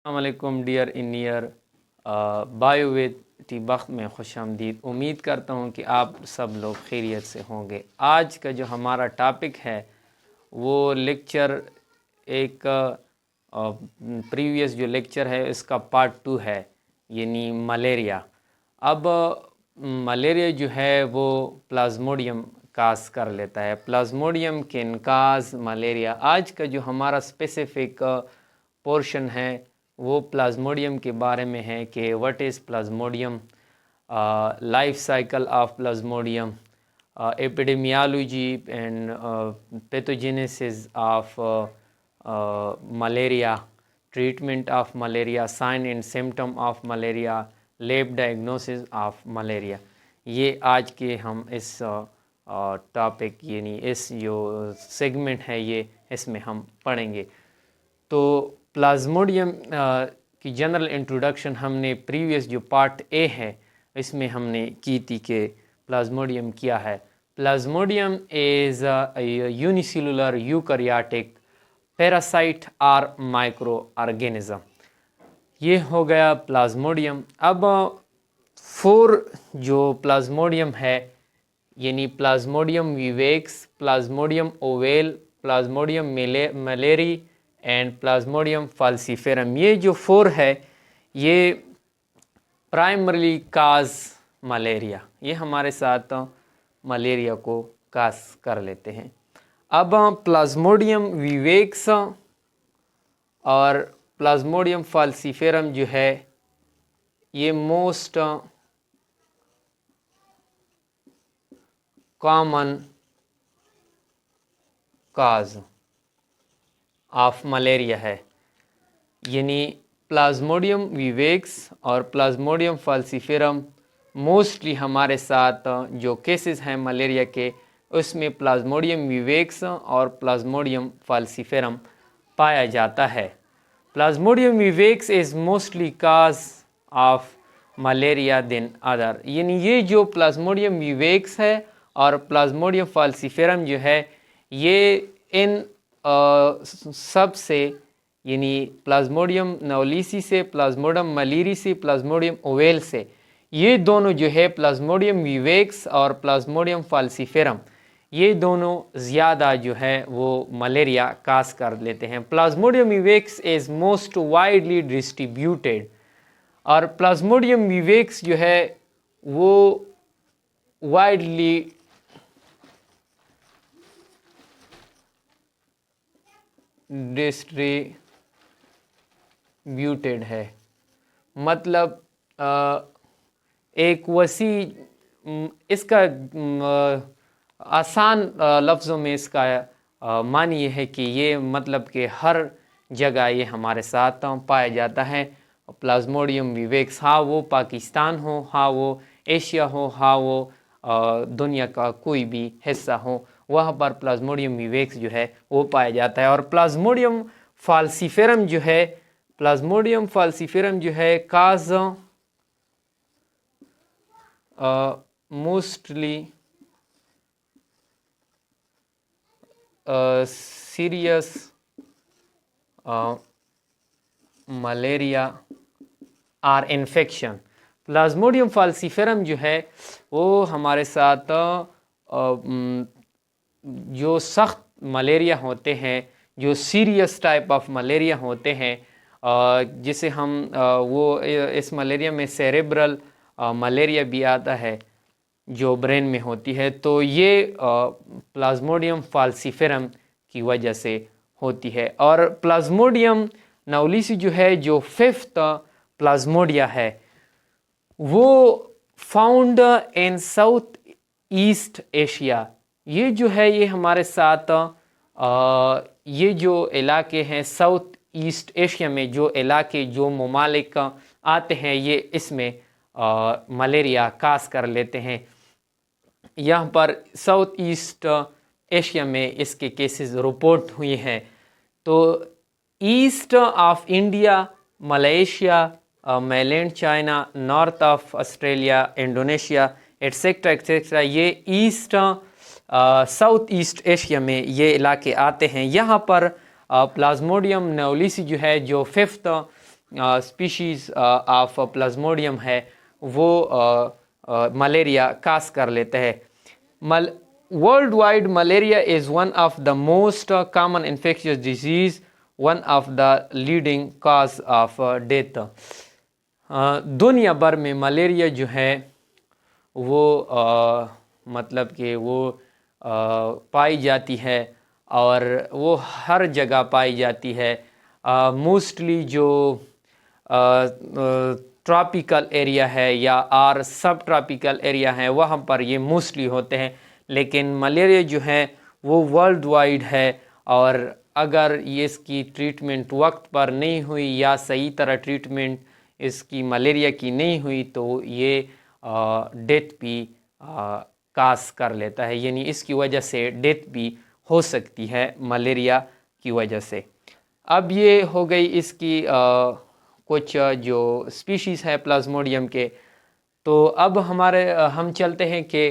अस्सलामुअलैकुम dear engineer बायोवेद T वक्त में खुश आमदीद। उम्मीद करता हूँ कि आप सब लोग खैरियत से होंगे। आज का जो हमारा टॉपिक है वो लेक्चर एक प्रीवियस जो लेक्चर है इसका पार्ट 2 है, यानी मलेरिया। अब मलेरिया जो है वो प्लाज्मोडियम काज कर लेता है। Plasmodium can cause malaria. आज का जो हमारा स्पेसिफिक पोर्शन है वो प्लाज्मोडियम के बारे में है कि what is plasmodium, life cycle of plasmodium, epidemiology and pathogenesis of malaria, treatment of malaria, sign and symptom of malaria, lab diagnosis of malaria. ये आज के हम इस टॉपिक यानी इस जो सेगमेंट है ये इसमें हम पढ़ेंगे। तो प्लाज्मोडियम की जनरल इंट्रोडक्शन हमने प्रीवियस जो पार्ट ए है इसमें हमने की थी कि प्लाज्मोडियम क्या है। Plasmodium is unicellular eukaryotic parasite और माइक्रो ऑर्गेनिज्म। ये हो गया प्लाज्मोडियम। अब 4 जो प्लाज्मोडियम है यानी plasmodium vivax, Plasmodium oval, Plasmodium malariae and Plasmodium falciparum, ये जो 4 है ये प्राइमरली काज मलेरिया, ये हमारे साथ मलेरिया को काज कर लेते हैं। अब प्लाज्मोडियम विवेक्स और प्लाज्मोडियम फाल्सीफेरम जो है ये most common cause of malaria है। यानी प्लाज्मोडियम विवेक्स और प्लाज्मोडियम फाल्सीफेरम मोस्टली हमारे साथ जो केसेस हैं मलेरिया के उसमें प्लाज्मोडियम विवेक्स और प्लाज्मोडियम फाल्सीफेरम पाया जाता है। Plasmodium vivax is mostly cause of malaria than other. यानी ये जो प्लाज्मोडियम विवेक्स है और प्लाज्मोडियम फाल्सीफेरम जो है ये इन सब से यानी प्लाज्मोडियम नवलिसी से, प्लाज्मोडियम मलेरी से, प्लाज्मोडियम ओवेल से, ये दोनों जो है प्लाज्मोडियम विवेक्स और प्लाज्मोडियम फाल्सीफेरम ये दोनों ज़्यादा जो है वो मलेरिया काज कर लेते हैं। Plasmodium vivax is most widely distributed और प्लाज्मोडियम विवेक्स जो है वो वाइडली डिस्ट्रीब्यूटेड है। मतलब एक वसी इसका आसान लफ्ज़ों में इसका मानी ये है कि ये मतलब कि हर जगह ये हमारे साथ पाया जाता है। प्लाज्मोडियम विवेक्स, हाँ वो पाकिस्तान हो, हाँ वो एशिया हो, हाँ वो दुनिया का कोई भी हिस्सा हो, वहाँ पर प्लाज्मोडियम विवेक्स जो है वो पाया जाता है। और प्लाज्मोडियम फाल्सीफेरम जो है, प्लाज्मोडियम फाल्सीफेरम जो है काज मोस्टली सीरियस मलेरिया और इन्फेक्शन। प्लाज्मोडियम फाल्सीफेरम जो है वो हमारे साथ जो सख्त मलेरिया होते हैं, जो सीरियस टाइप ऑफ मलेरिया होते हैं, जिसे हम वो इस मलेरिया में सेरेब्रल मलेरिया भी आता है जो ब्रेन में होती है, तो ये प्लाज्मोडियम फाल्सीफेरम की वजह से होती है। और प्लाज्मोडियम नवलिसी जो है जो 5th प्लाज्मोडिया है वो found in south east Asia. ये जो है ये हमारे साथ ये जो इलाके हैं साउथ ईस्ट एशिया में, जो इलाके जो ममालिक आते हैं ये इसमें मलेरिया काज कर लेते हैं। यहाँ पर साउथ ईस्ट एशिया में इसके केसेस रिपोर्ट हुए हैं। तो east of India, Malaysia, mainland China, north of Australia, Indonesia etcetera etcetera, ये ईस्ट साउथ ईस्ट एशिया में ये इलाके आते हैं। यहाँ पर प्लाज्मोडियम नवलिसी जो है जो 5th स्पीशीज़ ऑफ प्लाज्मोडियम है वो मलेरिया काज कर लेते हैं। World wide malaria is one of the most common infectious disease, one of the leading cause of death. दुनिया भर में मलेरिया जो है वो मतलब कि वो पाई जाती है और वो हर जगह पाई जाती है। मोस्टली जो ट्रॉपिकल एरिया है या और सब ट्रॉपिकल एरिया है वहाँ पर ये मोस्टली होते हैं, लेकिन मलेरिया जो है वो वर्ल्ड वाइड है। और अगर ये इसकी ट्रीटमेंट वक्त पर नहीं हुई या सही तरह ट्रीटमेंट इसकी मलेरिया की नहीं हुई तो ये डेथ भी काज कर लेता है, यानी इसकी वजह से डेथ भी हो सकती है मलेरिया की वजह से। अब ये हो गई इसकी कुछ जो स्पीशीज़ है प्लाज्मोडियम के। तो अब हम चलते हैं कि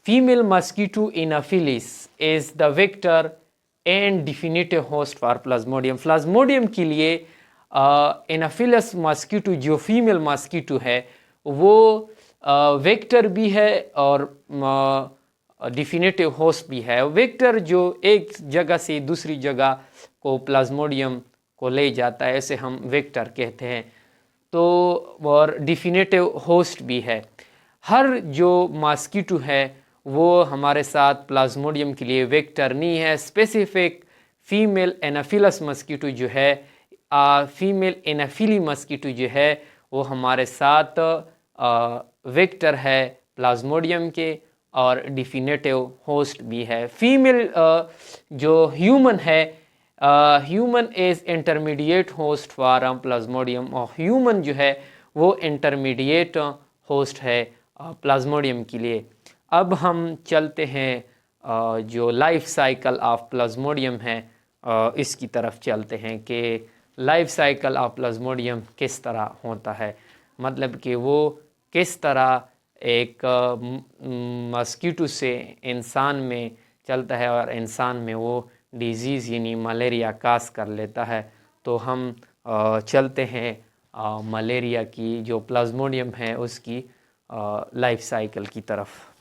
female mosquito Anopheles is the vector and definitive host for Plasmodium. Plasmodium के लिए एनाफिलस मस्कीटो जो फीमेल मस्कीटो है वो वेक्टर भी है और डिफिनेटिव होस्ट भी है। वेक्टर जो एक जगह से दूसरी जगह को प्लाज्मोडियम को ले जाता है, ऐसे हम वेक्टर कहते हैं। तो और डिफिनेटिव होस्ट भी है। हर जो मस्कीटो है वो हमारे साथ प्लाज्मोडियम के लिए वेक्टर नहीं है। स्पेसिफिक फीमेल एनाफिलस मस्कीटो जो है फीमेल एनाफिली मस्कीटो जो है वो हमारे साथ वेक्टर है प्लाज्मोडियम के और डिफिनेटिव होस्ट भी है। फीमेल जो ह्यूमन है, human is intermediate host for Plasmodium, और ह्यूमन जो है वो इंटरमीडिएट होस्ट है प्लाज्मोडियम के लिए। अब हम चलते हैं जो लाइफ साइकिल ऑफ प्लाज्मोडियम है इसकी तरफ चलते हैं कि लाइफ साइकिल ऑफ प्लाज्मोडियम किस तरह होता है, मतलब कि वो किस तरह एक मस्कीटो से इंसान में चलता है और इंसान में वो डिजीज़ यानी मलेरिया काज कर लेता है। तो हम चलते हैं मलेरिया की जो प्लाज्मोडियम है उसकी लाइफ साइकिल की तरफ।